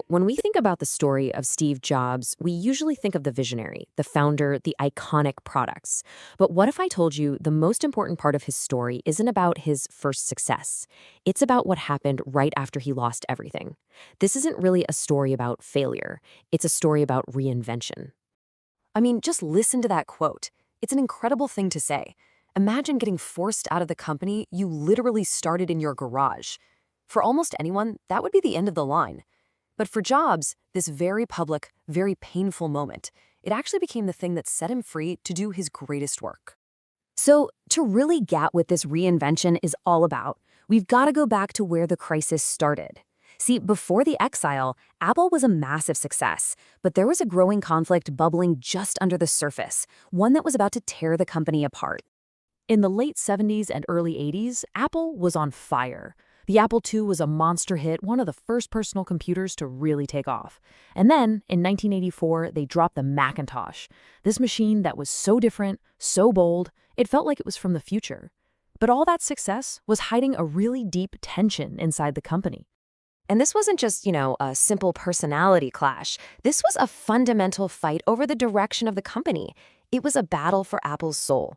When we think about the story of Steve Jobs, we usually think of the visionary, the founder, the iconic products. But what if I told you the most important part of his story isn't about his first success? It's about what happened right after he lost everything. This isn't really a story about failure. It's a story about reinvention. I mean, just listen to that quote. It's an incredible thing to say. Imagine getting forced out of the company you literally started in your garage. For almost anyone, that would be the end of the line. But for Jobs, this very public, very painful moment, it actually became the thing that set him free to do his greatest work. So, to really get what this reinvention is all about, we've got to go back to where the crisis started. See, before the exile, Apple was a massive success, but there was a growing conflict bubbling just under the surface, one that was about to tear the company apart. In the late 70s and early 80s, Apple was on fire. The Apple II was a monster hit, one of the first personal computers to really take off. And then, in 1984, they dropped the Macintosh. This machine that was so different, so bold, it felt like it was from the future. But all that success was hiding a really deep tension inside the company. And this wasn't just, a simple personality clash. This was a fundamental fight over the direction of the company. It was a battle for Apple's soul.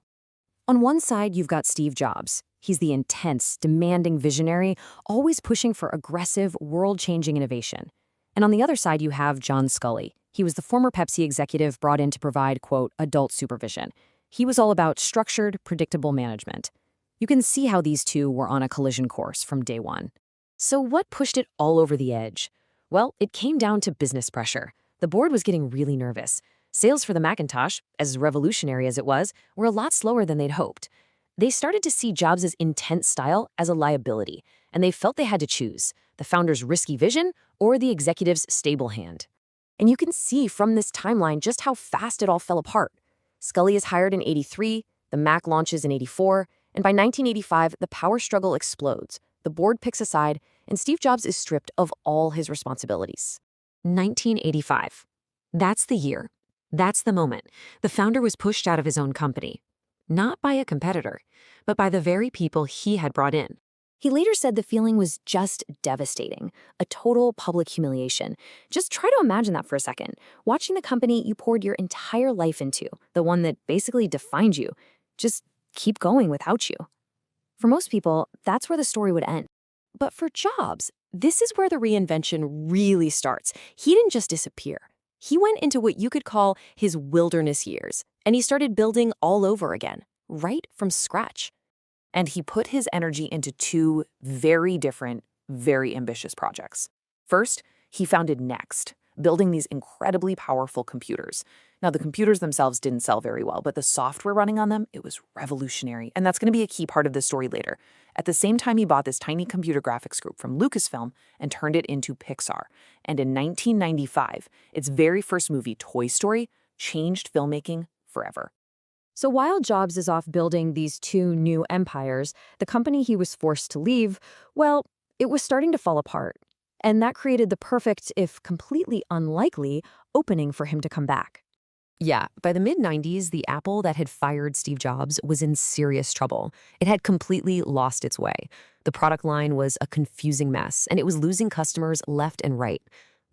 On one side, you've got Steve Jobs. He's the intense, demanding visionary, always pushing for aggressive, world-changing innovation. And on the other side, you have John Sculley. He was the former Pepsi executive brought in to provide, quote, adult supervision. He was all about structured, predictable management. You can see how these two were on a collision course from day one. So what pushed it all over the edge? Well, it came down to business pressure. The board was getting really nervous. Sales for the Macintosh, as revolutionary as it was, were a lot slower than they'd hoped. They started to see Jobs' intense style as a liability, and they felt they had to choose the founder's risky vision or the executive's stable hand. And you can see from this timeline just how fast it all fell apart. Sculley is hired in '83, the Mac launches in '84, and by 1985, the power struggle explodes. The board picks a side, and Steve Jobs is stripped of all his responsibilities. 1985. That's the year. That's the moment. The founder was pushed out of his own company. Not by a competitor, but by the very people he had brought in. He later said the feeling was just devastating, a total public humiliation. Just try to imagine that for a second. Watching the company you poured your entire life into, the one that basically defined you, just keep going without you. For most people, that's where the story would end. But for Jobs, this is where the reinvention really starts. He didn't just disappear. He went into what you could call his wilderness years, and he started building all over again, right from scratch. And he put his energy into two very different, very ambitious projects. First, he founded Next, building these incredibly powerful computers. Now, the computers themselves didn't sell very well, but the software running on them, it was revolutionary. And that's going to be a key part of the story later. At the same time, he bought this tiny computer graphics group from Lucasfilm and turned it into Pixar. And in 1995, its very first movie, Toy Story, changed filmmaking forever. So while Jobs is off building these two new empires, the company he was forced to leave, well, it was starting to fall apart. And that created the perfect, if completely unlikely, opening for him to come back. Yeah, by the mid-90s, the Apple that had fired Steve Jobs was in serious trouble. It had completely lost its way. The product line was a confusing mess, and it was losing customers left and right.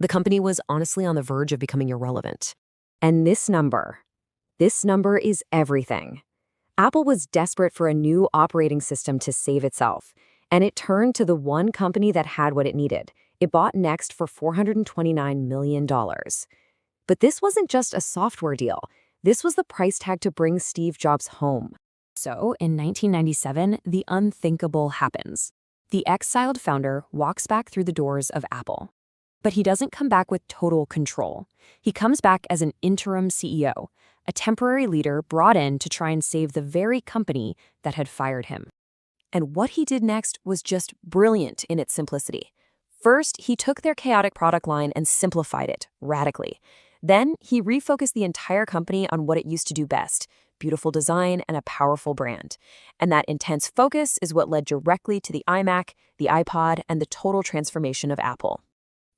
The company was honestly on the verge of becoming irrelevant. And this number is everything. Apple was desperate for a new operating system to save itself, and it turned to the one company that had what it needed. It bought Next for $429 million. But this wasn't just a software deal. This was the price tag to bring Steve Jobs home. So, in 1997, the unthinkable happens. The exiled founder walks back through the doors of Apple. But he doesn't come back with total control. He comes back as an interim CEO, a temporary leader brought in to try and save the very company that had fired him. And what he did next was just brilliant in its simplicity. First, he took their chaotic product line and simplified it radically. Then, he refocused the entire company on what it used to do best, beautiful design and a powerful brand. And that intense focus is what led directly to the iMac, the iPod, and the total transformation of Apple.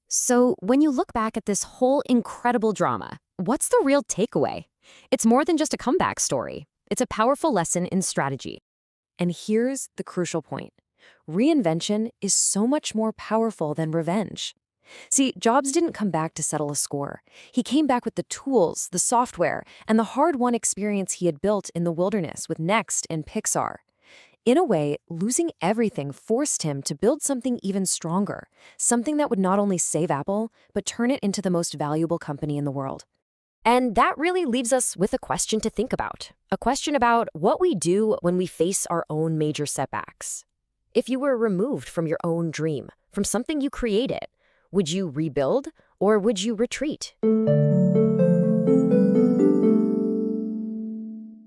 So, when you look back at this whole incredible drama, what's the real takeaway? It's more than just a comeback story. It's a powerful lesson in strategy. And here's the crucial point. Reinvention is so much more powerful than revenge. See, Jobs didn't come back to settle a score. He came back with the tools, the software, and the hard-won experience he had built in the wilderness with Next and Pixar. In a way, losing everything forced him to build something even stronger, something that would not only save Apple, but turn it into the most valuable company in the world. And that really leaves us with a question to think about. A question about what we do when we face our own major setbacks. If you were removed from your own dream, from something you created, would you rebuild or would you retreat?